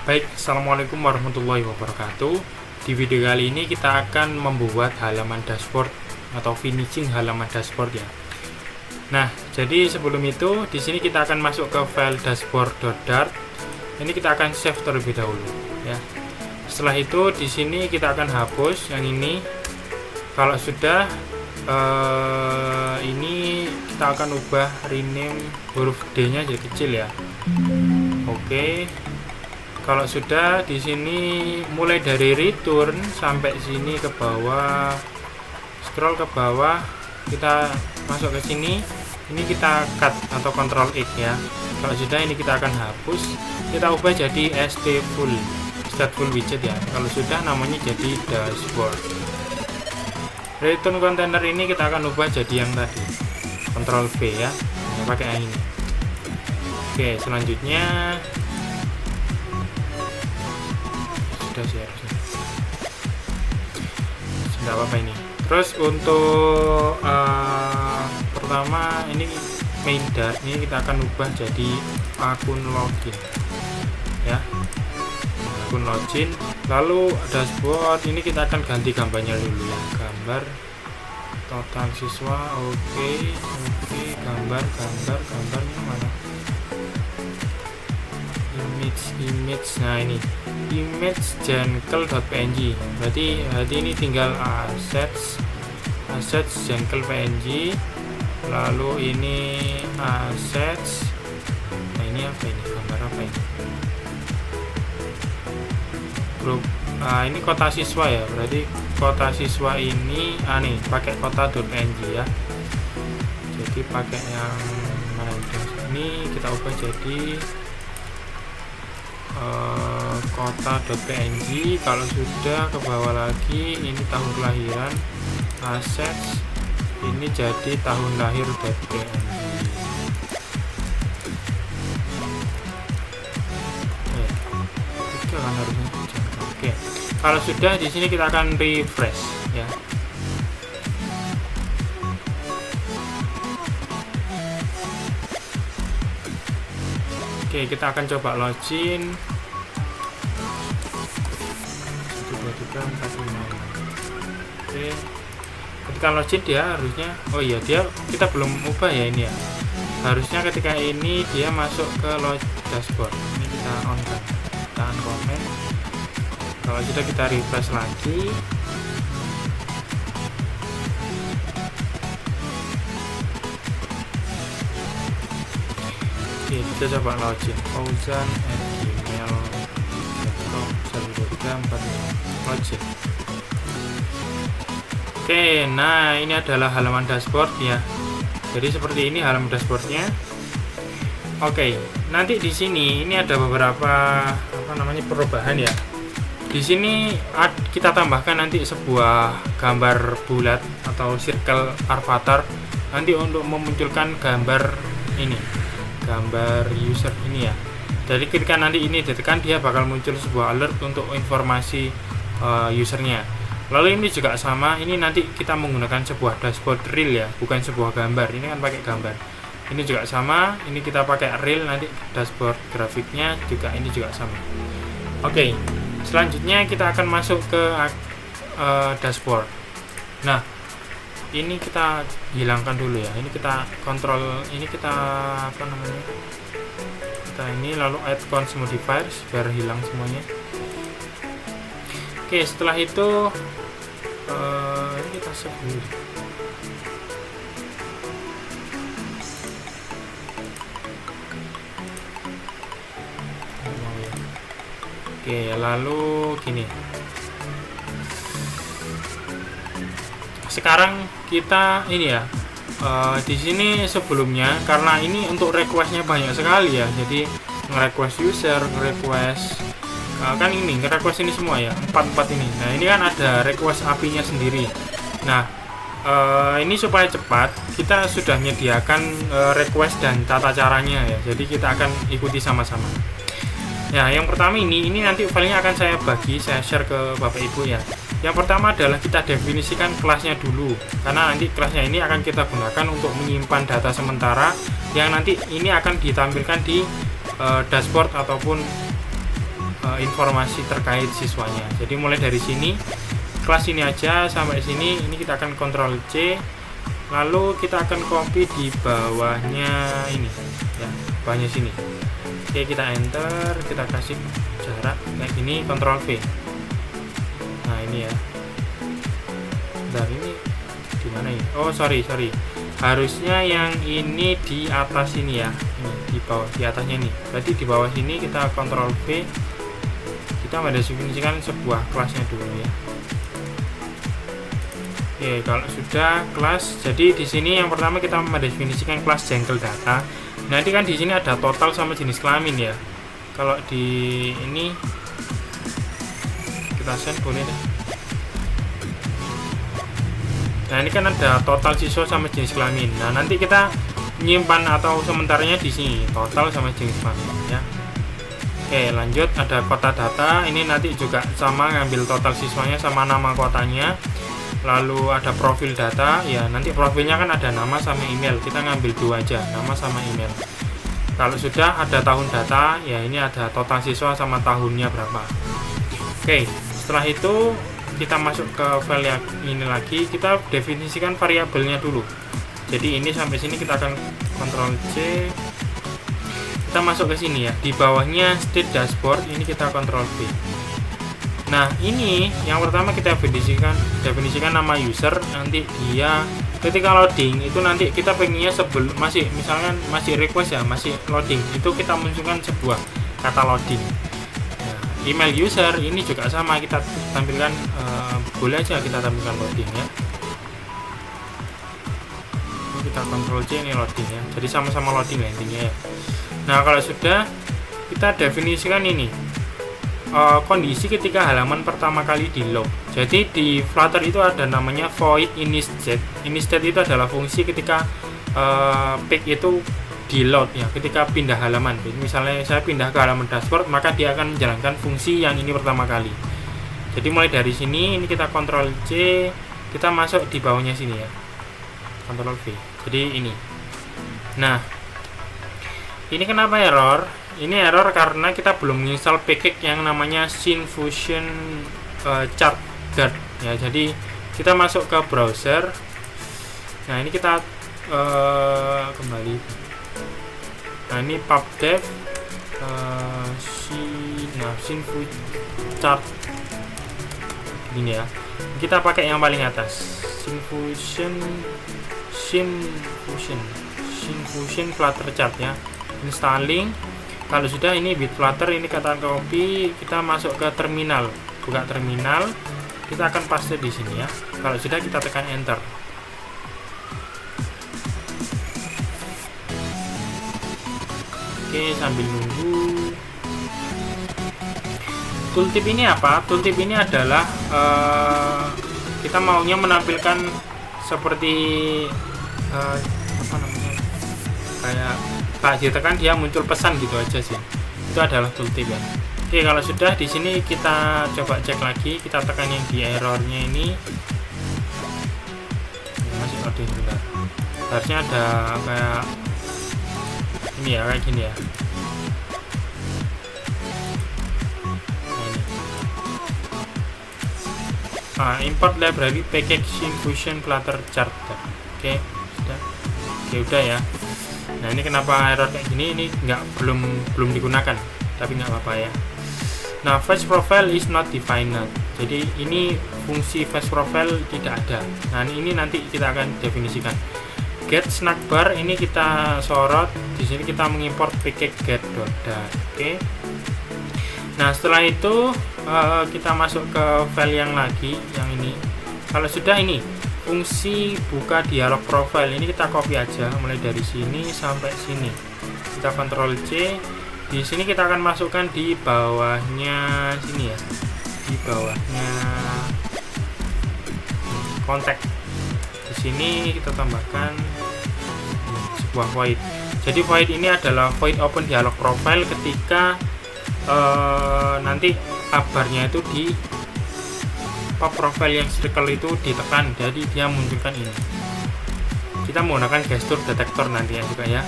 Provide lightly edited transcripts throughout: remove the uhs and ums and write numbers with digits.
Baik, Assalamualaikum warahmatullahi wabarakatuh. Di video kali ini kita akan membuat halaman dashboard atau finishing halaman dashboard ya. Nah, jadi sebelum itu di sini kita akan masuk ke file dashboard.dart. Ini kita akan save terlebih dahulu ya. Setelah itu di sini kita akan hapus yang ini. Kalau sudah ini kita akan ubah rename huruf D-nya jadi kecil ya. Oke. Kalau sudah di sini mulai dari return sampai sini ke bawah, scroll ke bawah, kita masuk ke sini. Ini kita cut atau Ctrl X ya. Kalau sudah ini kita akan hapus, kita ubah jadi stateful widget ya. Kalau sudah namanya jadi dashboard. Return container ini kita akan ubah jadi yang tadi, Ctrl V ya, pakai yang ini. Oke, selanjutnya sih harusnya tidak apa-apa ini. Terus untuk pertama ini main dart ini kita akan ubah jadi akun login ya, akun login. Lalu dashboard ini kita akan ganti gambarnya dulu ya, gambar total siswa. Oke, gambarnya mana, image. Nah ini image jengkel.png, berarti ini tinggal assets jengkel.png, lalu ini assets. Nah ini apa ini, gambar apa ini, grup. Ini kota siswa ya, berarti kota siswa ini nih pakai kota.png ya. Jadi pakai yang mana ini, kita ubah jadi kota.png. Kalau sudah ke bawah lagi ini tahun kelahiran, assets ini jadi tahun lahir.png. Kan harusnya. Oke, kalau sudah di sini kita akan refresh ya. Oke, kita akan coba login. 12345. Oke, ketika login dia harusnya, oh iya kita belum ubah ya ini ya. Harusnya ketika ini dia masuk ke dashboard. Ini kita on kan, kita on comment. Kalau sudah kita refresh lagi. Oke, kita coba login fauzan@gmail.com 12345 login. Oke, nah ini adalah halaman dashboard ya. Jadi seperti ini halaman dashboardnya. Oke, nanti di sini ini ada beberapa perubahan ya. Di sini kita tambahkan nanti sebuah gambar bulat atau circle avatar nanti untuk memunculkan gambar ini, gambar user ini ya. Jadi ketika nanti ini ditekan dia bakal muncul sebuah alert untuk informasi usernya. Lalu ini juga sama, ini nanti kita menggunakan sebuah dashboard real ya, bukan sebuah gambar. Ini kan pakai gambar. Ini juga sama, ini kita pakai real, nanti dashboard grafiknya juga ini juga sama. Oke, selanjutnya kita akan masuk ke dashboard. Nah, ini kita hilangkan dulu ya. Ini kita kontrol, ini kita kita ini lalu add cons modifiers biar hilang semuanya. Oke, setelah itu ini kita save dulu. Oke, lalu gini. Sekarang kita ini ya. Di sini sebelumnya karena ini untuk requestnya banyak sekali ya. Jadi nge-request user, nge-request kan ini nge-request ini semua ya, 44 ini. Nah, ini kan ada request API-nya sendiri. Nah, ini supaya cepat kita sudah menyediakan request dan tata caranya ya. Jadi kita akan ikuti sama-sama. Ya, yang pertama ini nanti filenya akan saya share ke Bapak Ibu ya. Yang pertama adalah kita definisikan kelasnya dulu, karena nanti kelasnya ini akan kita gunakan untuk menyimpan data sementara yang nanti ini akan ditampilkan di dashboard ataupun informasi terkait siswanya. Jadi mulai dari sini kelas ini aja sampai sini, ini kita akan Ctrl C, lalu kita akan copy di bawahnya ini ya, bawahnya sini. Oke, kita enter, kita kasih jarak kayak gini, Ctrl V. Nah ini ya, bentar, ini di mana ya? Oh sorry, harusnya yang ini di atas ini ya, ini di bawah, di atasnya nih. Berarti di bawah sini kita Ctrl V, kita mendefinisikan sebuah kelasnya dulu ya. Oke, kalau sudah kelas, jadi di sini yang pertama kita mendefinisikan kelas jengkel data. Nanti kan di sini ada total sama jenis kelamin ya. Kalau di ini kita send boleh deh. Nah ini kan ada total siswa sama jenis kelamin. Nah nanti kita menyimpan atau sementaranya di sini total sama jenis kelamin ya. Oke, lanjut, ada kota data. Ini nanti juga sama, ngambil total siswanya sama nama kotanya. Lalu ada profil data ya, nanti profilnya kan ada nama sama email, kita ngambil dua aja, nama sama email. Kalau sudah ada tahun data ya, ini ada total siswa sama tahunnya berapa. Oke, setelah itu kita masuk ke file yang ini lagi, kita definisikan variabelnya dulu. Jadi ini sampai sini kita akan Ctrl C, kita masuk ke sini ya, di bawahnya state dashboard, ini kita Ctrl V. Nah ini yang pertama kita definisikan nama user. Nanti dia ketika loading itu, nanti kita pengennya sebelum misalkan masih request ya, masih loading, itu kita munculkan sebuah kata loading. Nah, email user ini juga sama, kita tampilkan boleh aja kita tampilkan loading ya. Ini kita Ctrl C, ini loading ya, jadi sama-sama loading ya intinya ya. Nah kalau sudah, kita definisikan ini kondisi ketika halaman pertama kali di load. Jadi di Flutter itu ada namanya void initstate. Initstate itu adalah fungsi ketika page itu di load ya, ketika pindah halaman. Misalnya saya pindah ke halaman dashboard, maka dia akan menjalankan fungsi yang ini pertama kali. Jadi mulai dari sini, ini kita Ctrl C, kita masuk di bawahnya sini ya, Ctrl V. Jadi ini. Nah ini kenapa error? Ini error karena kita belum menginstal package yang namanya Syncfusion Chart Guard ya. Jadi kita masuk ke browser. Nah ini kita kembali. Nah ini pubdev Syncfusion Chart ini ya. Kita pakai yang paling atas, Syncfusion Flutter Chart ya. Installing. Kalau sudah, ini bit Flutter, ini kata copy, kita masuk ke terminal, buka terminal, kita akan paste di sini ya. Kalau sudah, kita tekan enter. Oke, sambil nunggu. Tooltip ini apa? Tooltip ini adalah kita maunya menampilkan seperti apa namanya, kayak ditekan dia muncul pesan gitu aja sih. Itu adalah tooltip ya. Oke, kalau sudah, di sini kita coba cek lagi, kita tekan yang di errornya ini. Masih loading bentar. Harusnya ada kayak ini ya, kayak gini ya. Nah, import library package Syncfusion Flutter Chart. Oke, sudah. Oke, udah ya. Nah ini kenapa error kayak gini, ini belum digunakan, tapi nggak apa-apa ya. Nah face profile is not defined. Jadi ini fungsi face profile tidak ada. Nah ini nanti kita akan definisikan. Get snack bar ini kita sorot. Di sini kita mengimport package get.dat. Oke. Nah setelah itu kita masuk ke file yang lagi, yang ini. Kalau sudah, ini fungsi buka dialog profile, ini kita copy aja mulai dari sini sampai sini. Kita Ctrl C. Di sini kita akan masukkan di bawahnya sini ya. Di bawahnya kontak. Di sini kita tambahkan sebuah void. Jadi void ini adalah void open dialog profile ketika nanti kabarnya itu di pop profile yang circle itu ditekan, jadi dia munculkan ini. Kita menggunakan gesture detektor nanti ya juga ya.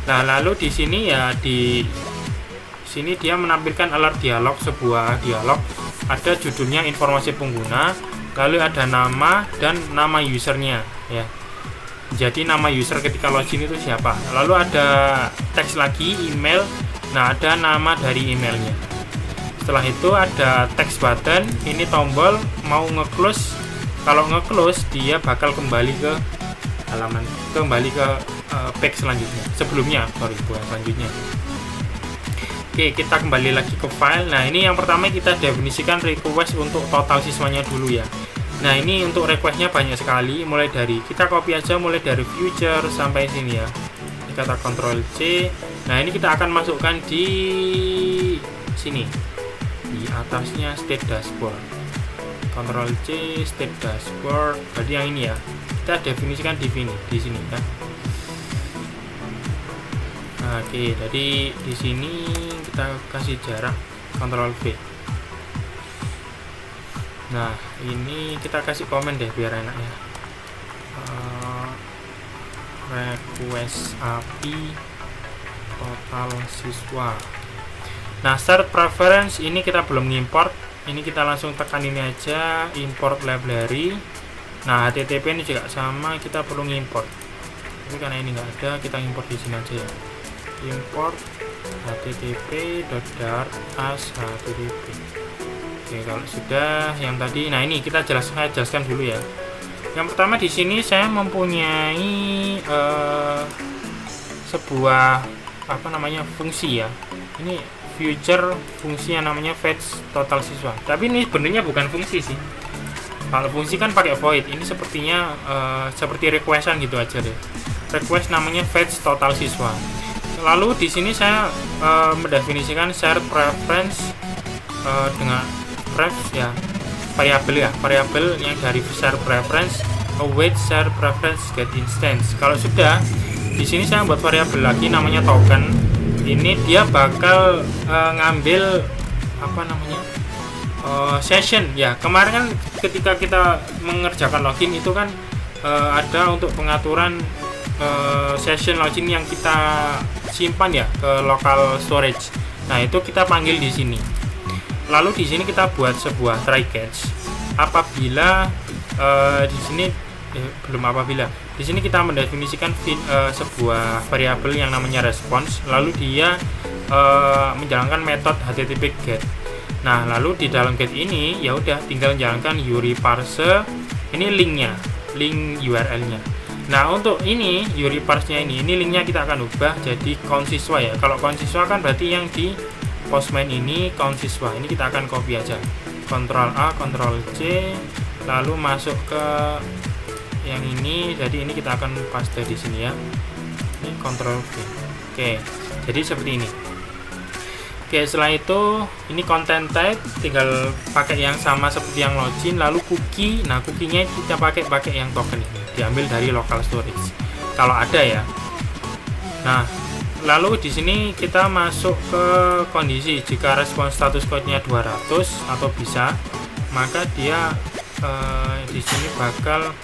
Nah lalu di sini ya, di sini dia menampilkan alert dialog, sebuah dialog, ada judulnya informasi pengguna, lalu ada nama dan nama usernya ya. Jadi nama user ketika login itu siapa, lalu ada teks lagi, email, nah ada nama dari emailnya. Setelah itu ada text button, ini tombol mau nge-close. Kalau nge-close dia bakal kembali ke halaman, kembali ke page selanjutnya, sebelumnya, bukan selanjutnya. Oke, kita kembali lagi ke file. Nah, ini yang pertama kita definisikan request untuk total siswanya dulu ya. Nah, ini untuk requestnya banyak sekali, mulai dari, kita copy aja mulai dari future sampai sini ya. Ini kata Ctrl C. Nah, ini kita akan masukkan di sini, di atasnya state dashboard. Ctrl C, state dashboard. Berarti yang ini ya. Kita definisikan di sini kan. Nah, oke, jadi di sini kita kasih jarak Ctrl V. Nah, ini kita kasih komen deh biar enak ya. Request API total siswa. Nah, start preference ini kita belum import. Ini kita langsung tekan ini aja, import library. Nah, HTTP ini juga sama, kita perlu import. Tapi karena ini nggak ada, kita import di sini aja ya. Import http.dart as http. Oke, kalau sudah yang tadi, nah ini kita jelaskan dulu ya. Yang pertama di sini saya mempunyai sebuah fungsi ya. Ini future fungsi yang namanya fetch total siswa. Tapi ini sebenarnya bukan fungsi sih. Kalau fungsi kan pakai void. Ini sepertinya seperti requestan gitu aja deh. Request namanya fetch total siswa. Lalu di sini saya mendefinisikan share preference dengan ref ya, variabel yang dari share preference await share preference get instance. Kalau sudah, di sini saya buat variabel lagi namanya token. Ini dia bakal ngambil session ya. Kemarin kan ketika kita mengerjakan login itu kan ada untuk pengaturan session login yang kita simpan ya ke local storage. Nah, itu kita panggil di sini. Lalu di sini kita buat sebuah try catch. Apabila di sini di sini kita mendefinisikan sebuah variabel yang namanya response. Lalu dia menjalankan metode http get. Nah, lalu di dalam get ini ya udah tinggal jalankan URI parse. Ini linknya, link URL-nya. Nah, untuk ini URI parse-nya ini linknya kita akan ubah jadi count siswa ya. Kalau count siswa kan berarti yang di Postman ini count siswa. Ini kita akan copy aja. Ctrl A, Ctrl C, lalu masuk ke yang ini. Jadi ini kita akan paste di sini ya. Ini Ctrl V. Oke. Jadi seperti ini. Oke, setelah itu ini content type tinggal pakai yang sama seperti yang login, lalu cookie. Nah, cookie-nya kita pakai yang token ini. Diambil dari local storage. Kalau ada ya. Nah, lalu di sini kita masuk ke kondisi jika respon status code-nya 200 atau bisa, maka dia di sini bakal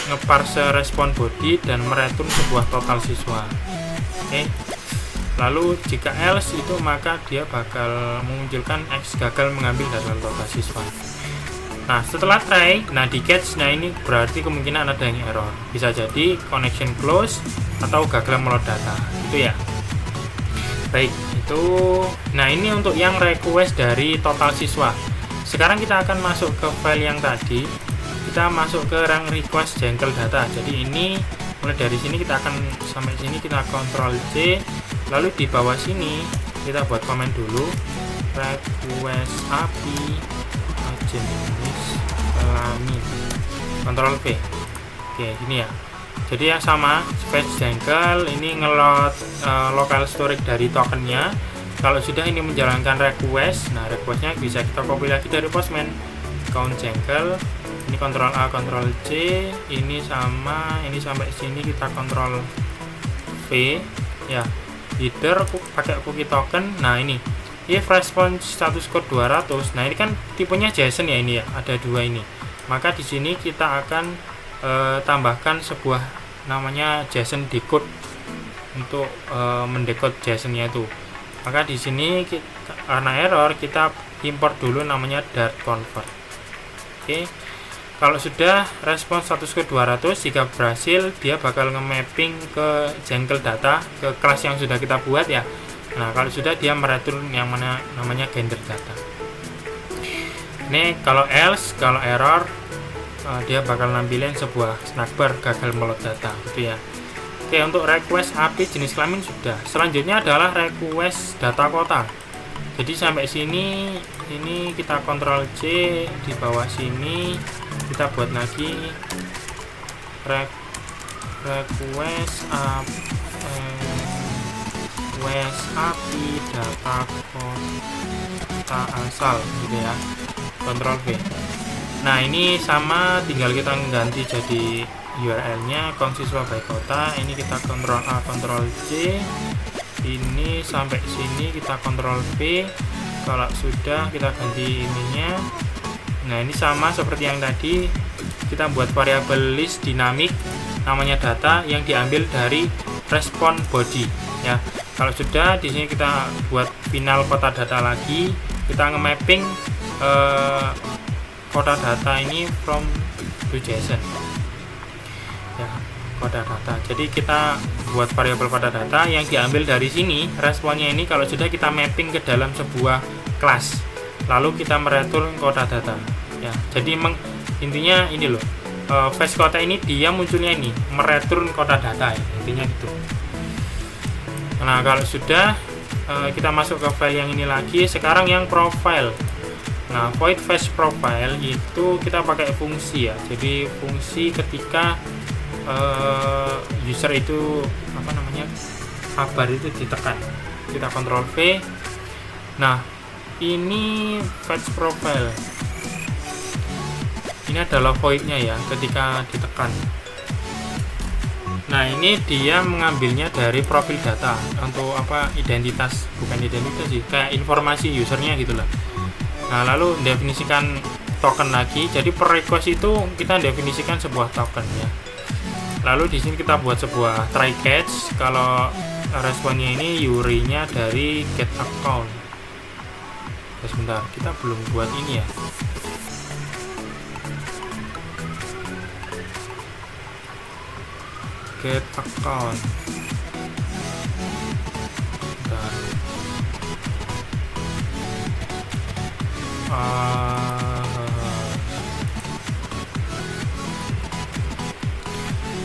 ngeparse respon body dan mereturn sebuah total siswa. Oke. Lalu jika else itu maka dia bakal memunculkan X gagal mengambil data total siswa. Nah, setelah try, nah di catch, nah ini berarti kemungkinan ada yang error. Bisa jadi connection close atau gagal meload data. Itu ya. Baik, itu. Nah, ini untuk yang request dari total siswa. Sekarang kita akan masuk ke file yang tadi. Kita masuk ke yang request jengkel data. Jadi ini mulai dari sini kita akan sampai sini kita Ctrl C. Lalu di bawah sini kita buat komen dulu request API jenis kelamin, Ctrl V. Oke, gini ya. Jadi yang sama fetch jengkel ini ngelot local storage dari tokennya. Kalau sudah ini menjalankan request, nah requestnya bisa kita copy lagi dari Postman. Count jengkel ini Ctrl A, Ctrl C, ini sama, ini sampai sini kita Ctrl V ya. Header pakai cookie token. Nah, ini if response status code 200. Nah, ini kan tipenya JSON ya, ini ya, ada dua ini. Maka di sini kita akan tambahkan sebuah namanya JSON decode untuk mendecode JSON-nya itu. Maka di sini karena error kita import dulu namanya Dart convert. Oke. Kalau sudah respon status code 200, jika berhasil dia bakal nge-mapping ke jengkel data ke kelas yang sudah kita buat ya. Nah, kalau sudah dia mereturn yang mana namanya gender data. Ini kalau else, kalau error dia bakal nampilin sebuah snack bar gagal meload data gitu ya. Oke, untuk request API jenis kelamin sudah. Selanjutnya adalah request data kota. Jadi sampai sini ini kita Ctrl C, di bawah sini kita buat lagi request API data kota asal gitu ya. Ctrl V. Nah, ini sama, tinggal kita ganti jadi URL-nya konsiswa by kota. Ini kita Ctrl A, Ctrl C. Ini sampai sini kita Ctrl V. Kalau sudah kita ganti ininya. Nah, ini sama seperti yang tadi, kita buat variabel list dinamik namanya data yang diambil dari respon body ya. Kalau sudah, di sini kita buat final kota data lagi. Kita nge-mapping kota data ini from to JSON ya, kota data. Jadi kita buat variabel kota data yang diambil dari sini, responnya ini kalau sudah kita mapping ke dalam sebuah kelas, lalu kita mereturn kota data ya. Jadi intinya ini loh, fetch kota ini dia munculnya ini mereturn kota data ya, intinya gitu. Nah, kalau sudah kita masuk ke file yang ini lagi. Sekarang yang profile. Nah, void fetch profile itu kita pakai fungsi ya. Jadi fungsi ketika user itu apa namanya, kabar itu ditekan, kita Ctrl V. Nah, ini fetch profile ini adalah voidnya ya, ketika ditekan. Nah, ini dia mengambilnya dari profil data untuk apa, identitas, bukan identitas sih, kayak informasi usernya gitulah. Nah, lalu definisikan token lagi. Jadi per request itu kita definisikan sebuah token ya. Lalu di sini kita buat sebuah try catch. Kalau responnya ini URI-nya dari get account. Sebentar, kita belum buat ini ya. Get account. Bentar.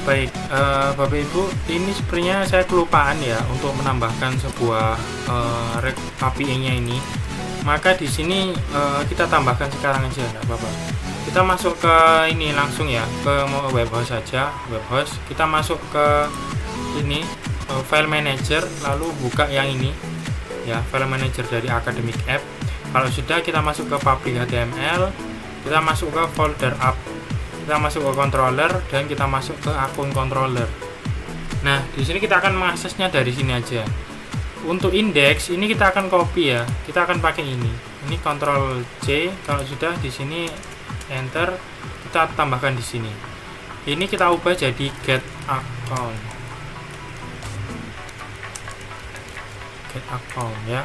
Baik, Bapak Ibu, ini sebenarnya saya kelupaan ya untuk menambahkan sebuah API-nya ini. Maka di sini kita tambahkan sekarang aja, enggak apa-apa. Kita masuk ke ini langsung ya, ke web host saja, web host. Kita masuk ke ini file manager, lalu buka yang ini ya, file manager dari academic app. Kalau sudah, kita masuk ke public HTML, kita masuk ke folder app, kita masuk ke controller, dan kita masuk ke akun controller. Nah, di sini kita akan mengaksesnya dari sini aja. Untuk index ini kita akan copy ya, kita akan pakai ini Ctrl C. Kalau sudah, di sini enter, kita tambahkan di sini. Ini kita ubah jadi get account, ya,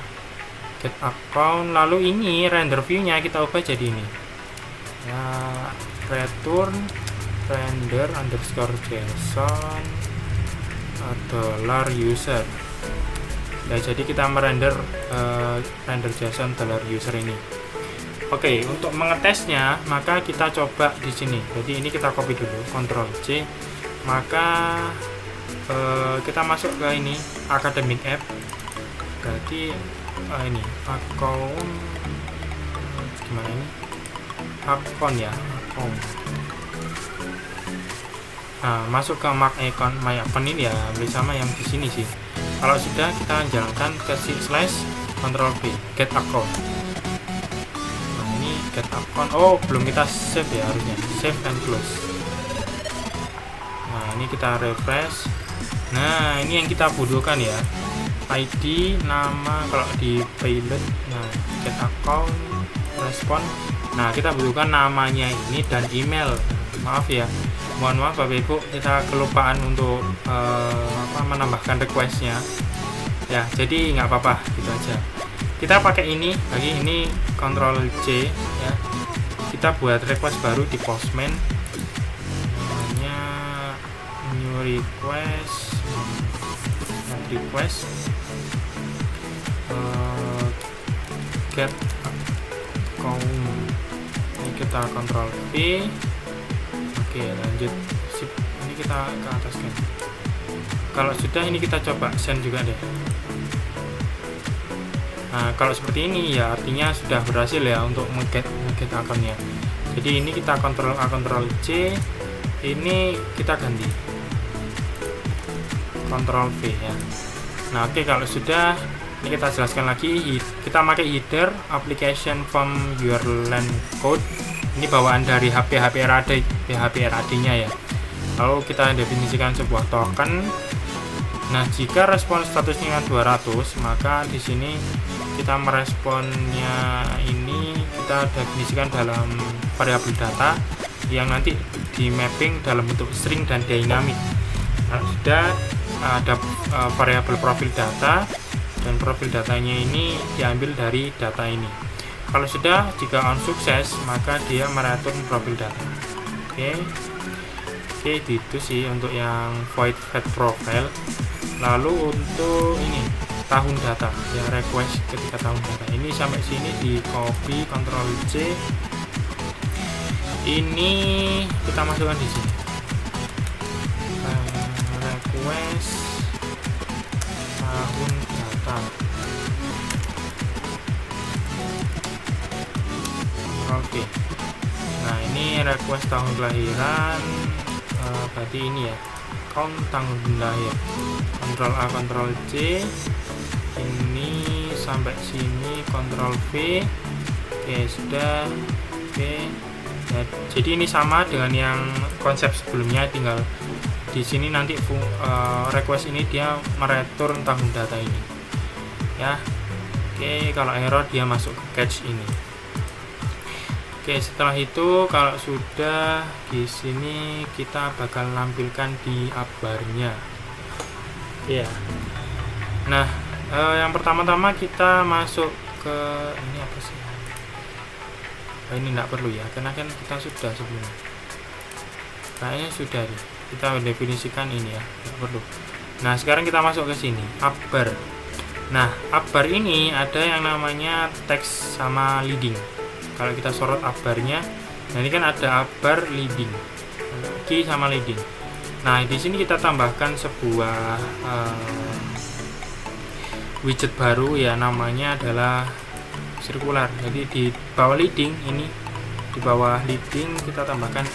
get account. Lalu ini render view-nya kita ubah jadi ini ya, return render underscore JSON $user ya. Jadi kita merender render JSON $user ini. Oke, untuk mengetesnya maka kita coba di sini. Jadi ini kita copy dulu, Ctrl C. Maka kita masuk ke ini academic app. Berarti ini account, gimana ini, account ya, account. Nah, masuk ke my account ini ya, hampir sama yang di sini sih. Kalau sudah, kita jalankan ke slash Ctrl V, get account. Nah, ini get account. Oh, belum kita save ya, harusnya save and close. Nah, ini kita refresh. Nah, ini yang kita butuhkan ya, ID, nama. Kalau di pilot, nah, get account, respon. Nah, kita butuhkan namanya ini dan email. Maaf ya, mohon maaf Bapak Ibu, kita kelupaan untuk menambahkan requestnya. ya, jadi nggak apa-apa gitu aja. Kita pakai ini lagi, ini Ctrl C ya, kita buat request baru di Postman, namanya new request, get account. Ini kita Ctrl V. Oke, lanjut, sip. Ini kita ke atas kan. Kalau sudah, ini kita coba send juga deh. Nah, kalau seperti ini ya artinya sudah berhasil ya untuk nge-get akunnya. Jadi ini kita Ctrl A Ctrl C, ini kita ganti Ctrl V ya. Nah, oke, kalau sudah, ini kita jelaskan lagi, kita pakai header application from your LAN code. Ini bawaan dari HP RAD nya ya. Lalu kita definisikan sebuah token. Nah, jika respon statusnya 200, maka di sini kita meresponnya ini kita definisikan dalam variabel data yang nanti di mapping dalam bentuk string dan dynamic. Nah, sudah ada variabel profil data, dan profil datanya ini diambil dari data ini. Kalau sudah, jika on sukses, maka dia mereturn profil data. Oke, itu sih untuk yang void fat profile. Lalu untuk ini tahun data ya, request ketika tahun data ini sampai sini di copy Ctrl C, ini kita masukkan di sini request tahun data, Ctrl V. Nah, ini request tahun kelahiran, berarti ini ya, count tanggal lahir. Ctrl A Ctrl C, ini sampai sini Ctrl V. Oke, sudah. Oke ya, jadi ini sama dengan yang konsep sebelumnya, tinggal di sini nanti request ini dia mereturn tahun data ini ya. Oke, kalau error dia masuk ke cache ini. Oke, setelah itu kalau sudah, di sini kita bakal lampilkan di app-bar-nya. Ya. Nah, yang pertama-tama kita masuk ke ini apa sih? Ini enggak perlu ya, karena kan kita sudah sebelumnya. Kayaknya sudah deh. Kita definisikan ini ya, enggak perlu. Nah, sekarang kita masuk ke sini, app-bar. Nah, app-bar ini ada yang namanya text sama leading. Kalau kita sorot app-bar-nya, nah ini kan ada app-bar leading, key sama leading. Nah, di sini kita tambahkan sebuah widget baru ya, namanya adalah circular. Jadi di bawah leading ini, di bawah leading kita tambahkan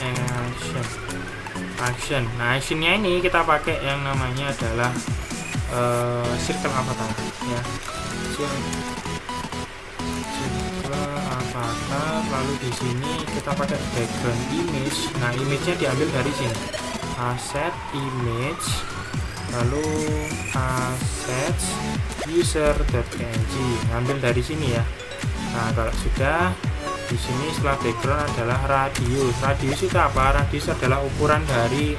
action. Nah, actionnya ini kita pakai yang namanya adalah circle avatar ya. Lalu di sini kita pakai background image. Nah, image-nya diambil dari sini, asset image, lalu assets user.png, ngambil dari sini ya. Nah, kalau sudah, di sini setelah background adalah radius. Radius itu apa? Radius adalah ukuran dari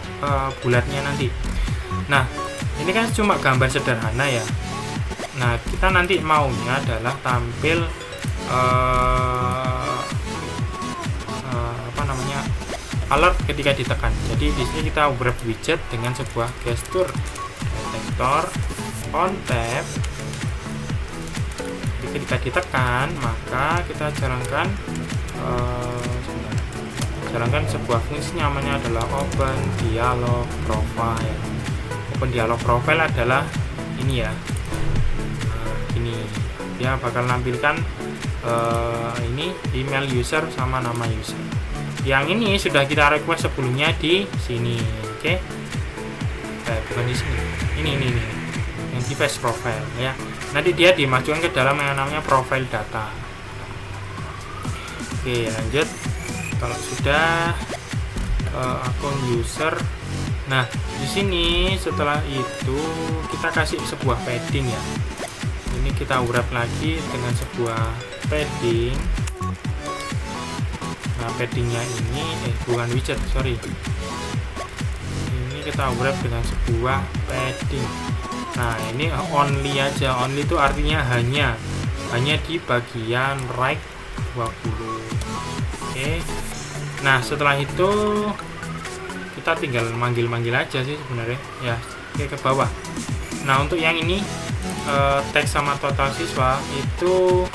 bulatnya nanti. Nah, ini kan cuma gambar sederhana ya. Nah, kita nanti maunya adalah tampil alert ketika ditekan. Jadi di sini kita wrap widget dengan sebuah gestur detektor on tap. Ketika ditekan, maka kita jalankan sebuah fungsi namanya adalah open dialog profile. Open dialog profile adalah ini ya. Ini dia bakal nampilkan ini email user sama nama user. Yang ini sudah kita request sebelumnya di sini, oke? Bukan di sini. Ini yang device profile ya. Nanti dia dimasukkan ke dalam yang namanya profile data. Oke, lanjut. Kalau sudah akun user, nah di sini setelah itu kita kasih sebuah padding ya. Ini kita wrap lagi dengan sebuah padding. Nah, paddingnya ini bukan widget, sorry. Ini kita wrap dengan sebuah padding. Nah, ini only aja. Only itu artinya hanya di bagian right 20. Oke. Nah, setelah itu kita tinggal manggil-manggil aja sih sebenarnya ya. Oke, ke bawah. Nah, untuk yang ini teks sama total siswa itu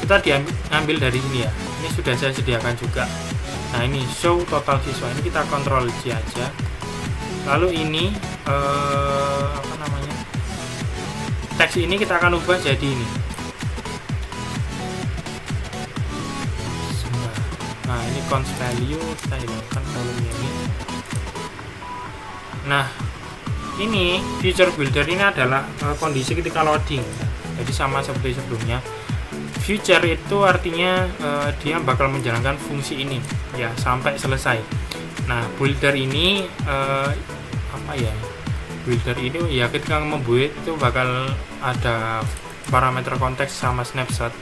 kita diambil dari sini ya. Ini sudah saya sediakan juga. Nah, ini show total siswa, ini kita kontrol J aja. Lalu ini apa namanya, teks ini kita akan ubah jadi ini. Nah, ini const value kita hilangkan kolomnya ini. Nah, ini feature builder ini adalah kondisi ketika loading. Jadi sama seperti sebelumnya. Future itu artinya dia bakal menjalankan fungsi ini ya sampai selesai. Nah, builder ini apa ya? Builder ini ya ketika membuat itu bakal ada parameter konteks sama snapshot.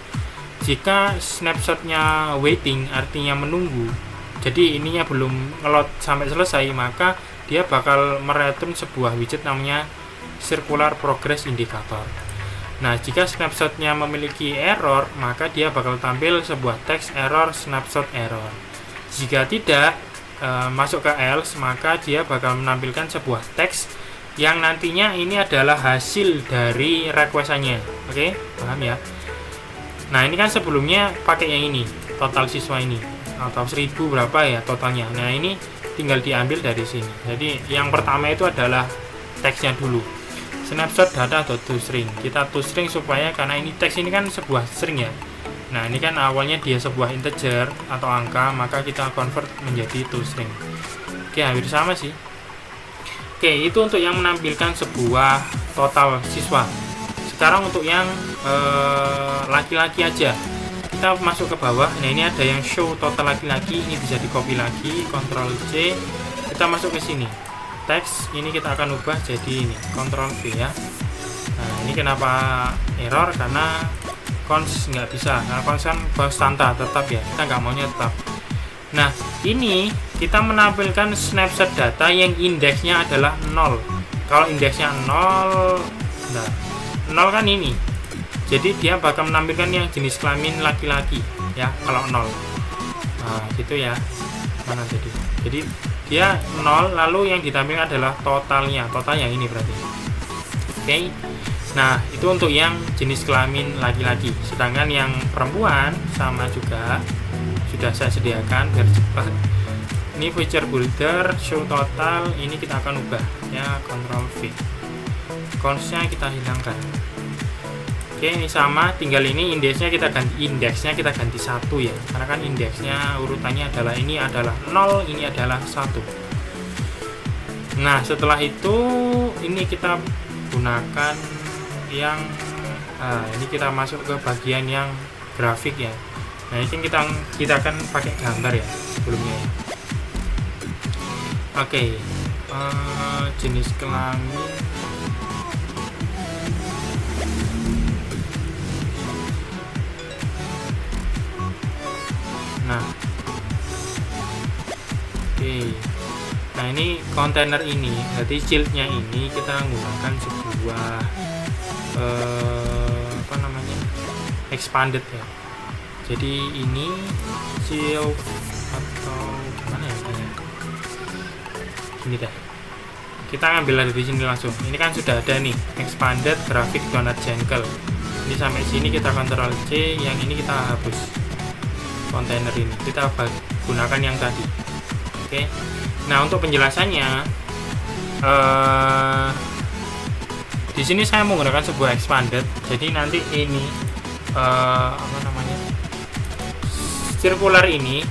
Jika snapshotnya waiting artinya menunggu, jadi ininya belum ngelot sampai selesai, maka dia bakal mereturn sebuah widget namanya circular progress indicator. Nah, jika snapshotnya memiliki error, maka dia bakal tampil sebuah teks error snapshot error. Jika tidak masuk ke else, maka dia bakal menampilkan sebuah teks yang nantinya ini adalah hasil dari requestannya. Oke, paham ya? Nah, ini kan sebelumnya pakai yang ini, total siswa ini, atau 1000 berapa ya totalnya. Nah, ini tinggal diambil dari sini. Jadi yang pertama itu adalah teksnya dulu. Snapshot data toString. Kita toString supaya karena ini teks ini kan sebuah string ya. Nah, ini kan awalnya dia sebuah integer atau angka, maka kita convert menjadi toString. Oke, hampir sama sih. Oke, itu untuk yang menampilkan sebuah total siswa. Sekarang untuk yang laki-laki aja, kita masuk ke bawah. Nah, ini ada yang show total laki-laki, ini bisa di copy lagi, Ctrl C, kita masuk ke sini. Teks ini kita akan ubah jadi ini, Ctrl V ya. Nah, ini kenapa error, karena const nggak bisa, karena const kan konstanta tetap ya, kita nggak maunya tetap. Nah, ini kita menampilkan snapshot data yang indeksnya adalah 0. Kalau indeksnya 0, nah 0 kan ini, jadi dia bakal menampilkan yang jenis kelamin laki-laki ya kalau 0. Nah, gitu ya. Mana jadi dia 0, lalu yang ditampilkan adalah totalnya, total yang ini berarti. Oke. Nah, itu untuk yang jenis kelamin laki-laki. Sedangkan yang perempuan sama juga sudah saya sediakan biar cepat. Ini feature builder show total, ini kita akan ubah ya, Ctrl V. Constnya kita hilangkan. Oke, ini sama, tinggal ini indeksnya kita ganti 1 ya, karena kan indeksnya urutannya adalah ini adalah 0, ini adalah 1. Nah, setelah itu ini kita gunakan yang ini kita masuk ke bagian yang grafik ya. Nah, ini kita akan pakai gambar ya sebelumnya ya. Oke, jenis kelamin. Nah, oke. Nah, ini kontainer ini, berarti shieldnya ini kita menggunakan sebuah apa namanya, expanded ya. Jadi ini shield atau gimana ya? Ini dah. Kita ngambil dari sini langsung. Ini kan sudah ada nih, expanded graphic donut jangle. Ini sampai sini kita Ctrl C, yang ini kita hapus. Kontainer ini kita gunakan yang tadi. Oke. Nah, untuk penjelasannya di sini saya menggunakan sebuah expanded. Jadi nanti ini apa namanya, circular ini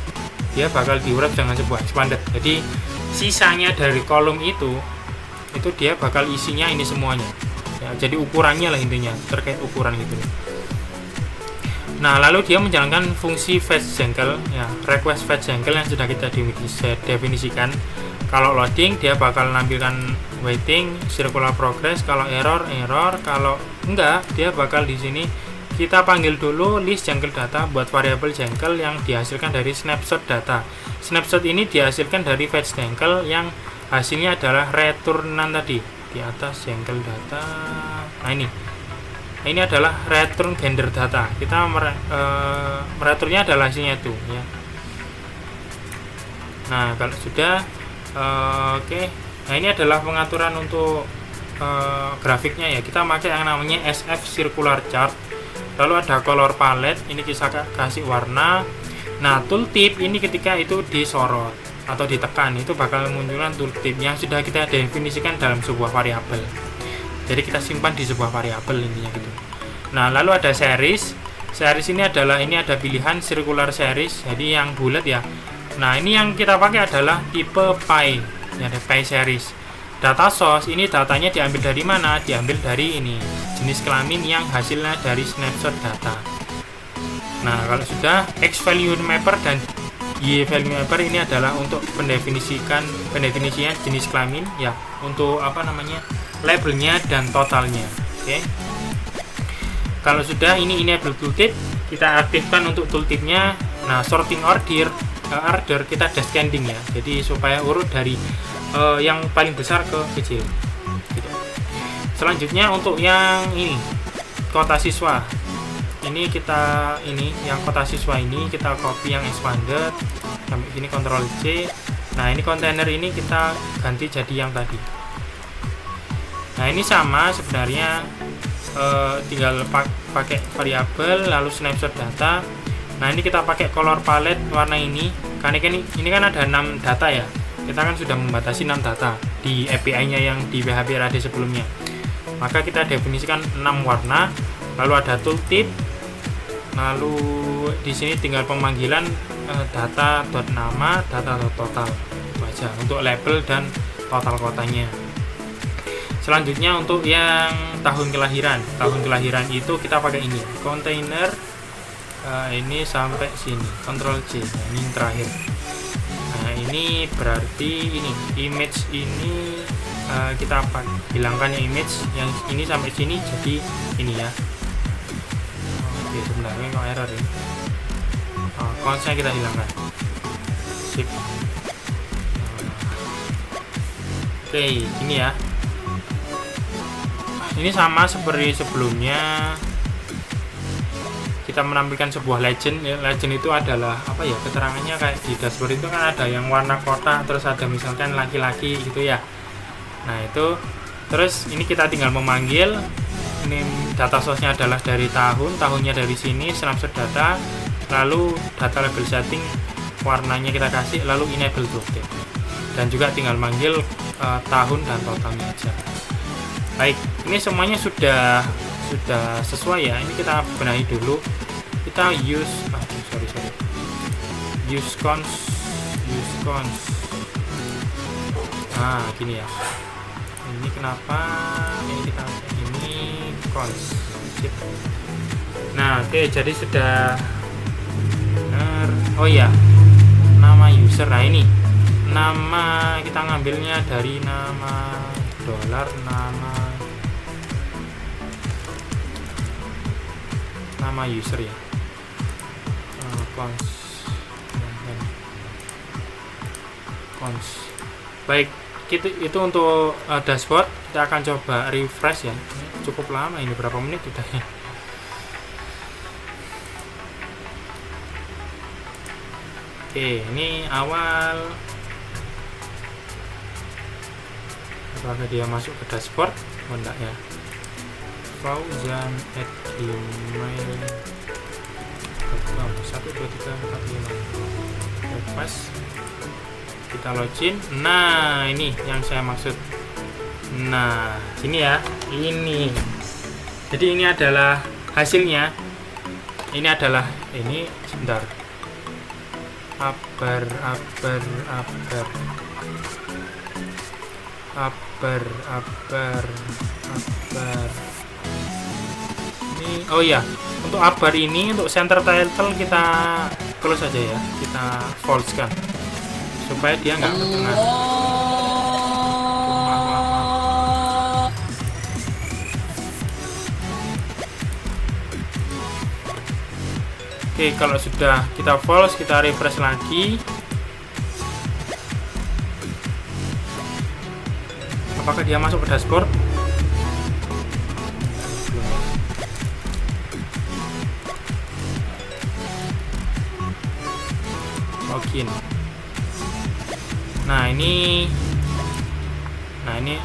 dia bakal diurut dengan sebuah expanded. Jadi sisanya dari kolom itu dia bakal isinya ini semuanya ya, jadi ukurannya lah intinya, terkait ukuran gitu. Nah, lalu dia menjalankan fungsi fetch jangle ya, request fetch jangle yang sudah kita definisikan. Kalau loading dia bakal menampilkan waiting, circular progress, kalau error, kalau enggak dia bakal di sini kita panggil dulu list jangle data buat variabel jangle yang dihasilkan dari snapshot data. Snapshot ini dihasilkan dari fetch jangle yang hasilnya adalah returnan tadi. di atas jengkel data. Nah ini adalah return gender data. Kita mereturnya adalah hasilnya itu ya. Nah kalau sudah oke. Nah ini adalah pengaturan untuk grafiknya ya. Kita pakai yang namanya SF circular chart. Lalu ada color palette, ini kita kasih warna. Nah tooltip ini ketika itu disorot atau ditekan itu bakal munculkan tooltip yang sudah kita definisikan dalam sebuah variabel. Jadi kita simpan di sebuah variabel intinya gitu. Nah lalu ada series. Series ini adalah ada pilihan circular series, jadi yang bulat ya. Nah ini yang kita pakai adalah tipe pie, ya ada pie series. Data source ini datanya diambil dari mana? Diambil dari ini jenis kelamin yang hasilnya dari snapshot data. Nah kalau sudah X value mapper dan Y value mapper ini adalah untuk pendefinisian jenis kelamin ya, untuk labelnya dan totalnya. Oke. Kalau sudah ini enable tooltip, kita aktifkan untuk tooltipnya. Nah sorting order kita descending ya, jadi supaya urut dari yang paling besar ke kecil gitu. Selanjutnya untuk yang ini kota siswa, ini yang kota siswa ini kita copy yang expanded sampai sini, Ctrl C. Nah ini kontainer ini kita ganti jadi yang tadi. Nah ini sama sebenarnya, tinggal pakai variabel lalu snapshot data. Nah ini kita pakai color palette warna ini karena ini kan ada 6 data ya, kita kan sudah membatasi 6 data di API nya yang di PHP RAD sebelumnya, maka kita definisikan 6 warna. Lalu ada tooltip, lalu di sini tinggal pemanggilan data.nama, data.total itu aja untuk label dan total kotanya. Selanjutnya untuk yang tahun kelahiran itu kita pakai ini kontainer, ini sampai sini Ctrl C. Nah, ini yang terakhir. Nah ini berarti ini image ini kita hilangkan yang image yang ini sampai sini, jadi ini ya. Oke sebenarnya kok error ini. Consnya kita hilangkan. Sip. Oke ini ya. Ini sama seperti sebelumnya, kita menampilkan sebuah legend ya. Legend itu adalah keterangannya kayak di dashboard itu kan ada yang warna kotak, terus ada misalkan laki-laki gitu ya. Nah itu terus ini kita tinggal memanggil, ini data source nya adalah dari tahunnya dari sini, snapshot data, lalu data label setting warnanya kita kasih, lalu enable tooltip, dan juga tinggal manggil tahun dan totalnya aja. Baik, ini semuanya sudah sesuai ya. Ini kita benahi dulu. Kita use cons. Nah gini ya, ini kenapa ini kita ini cons. Nah oke, jadi sudah benar. Oh ya, nama user. Nah ini nama kita ngambilnya dari nama dolar, nama user ya, cons. Baik, itu untuk dashboard. Kita akan coba refresh ya. Cukup lama ini, berapa menit kita ya. Oke, ini awal. Apakah dia masuk ke dashboard? Oh enggak ya. fauzan@gmail.com 12345. Pas kita login. Nah ini yang saya maksud. Nah ini ya, ini jadi ini adalah hasilnya. Ini adalah ini sebentar, aber ini. Oh ya, untuk abar ini, untuk center title kita close aja ya, kita false kan supaya dia nggak ke tengah. Oke, kalau sudah kita false, kita refresh lagi. apakah dia masuk ke dashboard? Login. Nah ini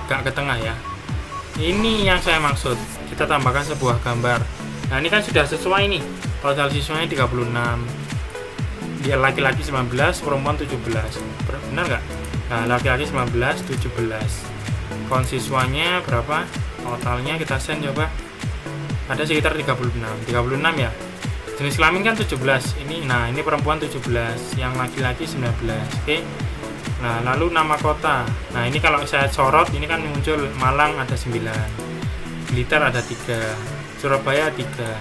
gak ke tengah ya. Ini yang saya maksud, kita tambahkan sebuah gambar. Nah ini kan sudah sesuai nih, total siswanya 36, dia laki-laki 19, perempuan 17, benar nggak? Nah laki-laki 19, 17, kon siswanya berapa? Totalnya kita send coba, ada sekitar 36 ya. Jenis kelamin kan 17, ini perempuan 17, yang laki-laki 19. Oke. Nah lalu nama kota, nah ini kalau saya sorot ini kan muncul Malang ada 9, Blitar ada 3, Surabaya 3,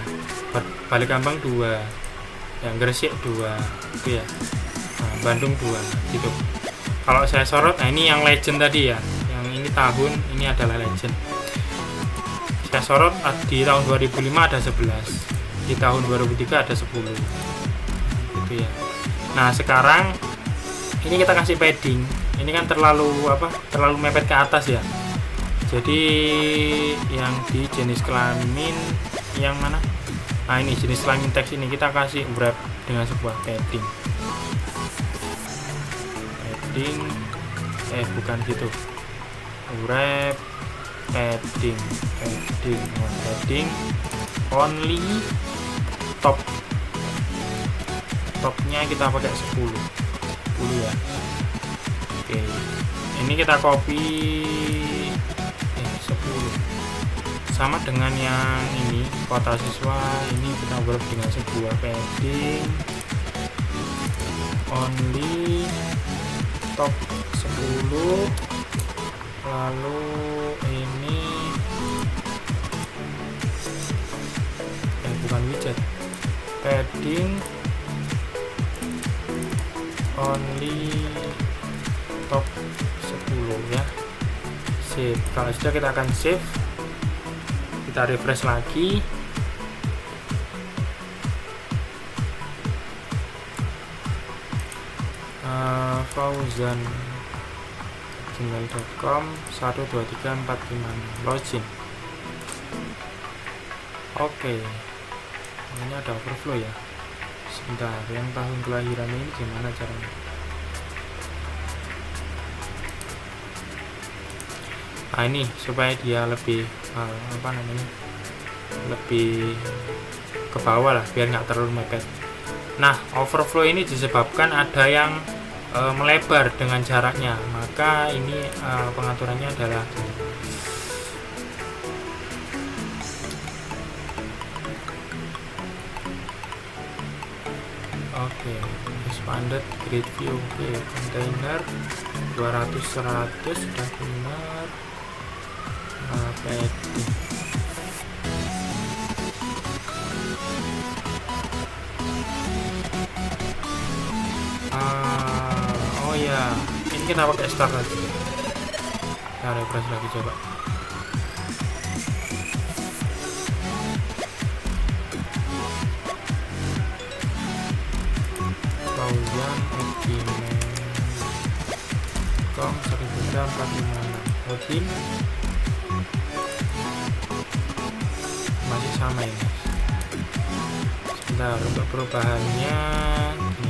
Balikpapan 2, yang Gresik 2 gitu ya. Nah, Bandung 2 gitu. Kalau saya sorot, nah ini yang legend tadi ya, yang ini tahun ini adalah legend. Saya sorot di tahun 2005 ada 11, di tahun 2003 ada 10 gitu ya. Nah sekarang ini kita kasih padding, ini kan terlalu mepet ke atas ya. Jadi yang di jenis kelamin yang mana? Nah ini jenis kelamin teks ini kita kasih wrap dengan sebuah padding. Bukan gitu. Wrap padding only top. Topnya kita pakai 10 ya. Oke. Ini kita copy 10. Sama dengan yang ini, kota siswa ini kita wrap dengan sebuah padding only top 10. Lalu ini bukan widget, padding only top 10 ya. Save. Kalau sudah kita akan save, kita refresh lagi. Fauzan@gmail.com 123456 login. Oke. Ini ada overflow ya. Sebentar, yang tahun kelahiran ini gimana caranya? Nah ini supaya dia lebih lebih ke bawah lah, biar nggak terlalu mepet. Nah overflow ini disebabkan ada yang melebar dengan jaraknya, maka ini pengaturannya adalah expanded grid view. Container 200 100 sudah benar. Padding oh ya, ini kita pakai start lagi. Kita refresh lagi coba. Fauzan@gmail.com 1245 login. Masih sama ini. Sebentar, untuk perubahannya ini.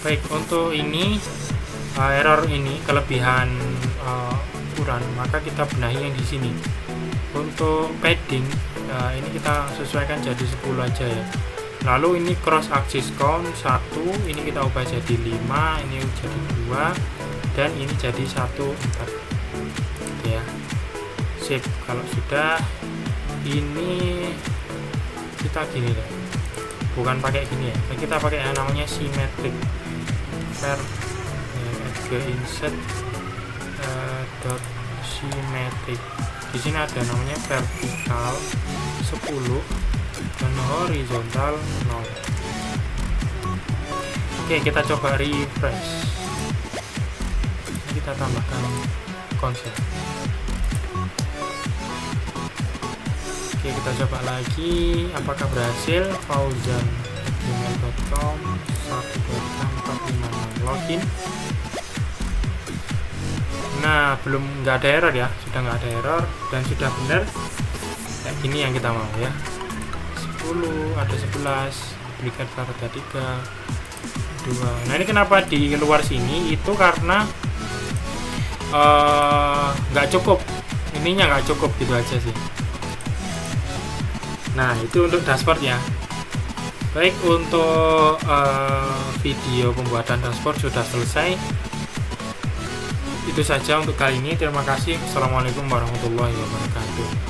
Baik untuk ini error ini kelebihan ukuran, maka kita benahi yang di sini. Untuk padding ini kita sesuaikan jadi 10 aja ya. Lalu ini cross axis count 1, ini kita ubah jadi 5, ini jadi 2, dan ini jadi 1 4 ya. Sip. Kalau sudah, ini kita gini deh, bukan pakai gini ya, kita pakai yang namanya symmetric insert dot symmetric. Di sini ada namanya vertikal 10 dan horizontal 0. Oke, kita coba refresh. Kita tambahkan konsep. Oke, kita coba lagi apakah berhasil. Fauzan gmail.com 12345 login. Nah, nggak ada error ya, sudah nggak ada error dan sudah benar kayak gini yang kita mau ya. 10, ada 11, duplikat ada 3, 2. Nah, ini kenapa di luar sini itu karena nggak cukup, ininya nggak cukup gitu aja sih. Nah, itu untuk dashboard ya. Baik, untuk video pembuatan dashboard sudah selesai. Itu saja untuk kali ini. Terima kasih. Assalamualaikum warahmatullahi wabarakatuh.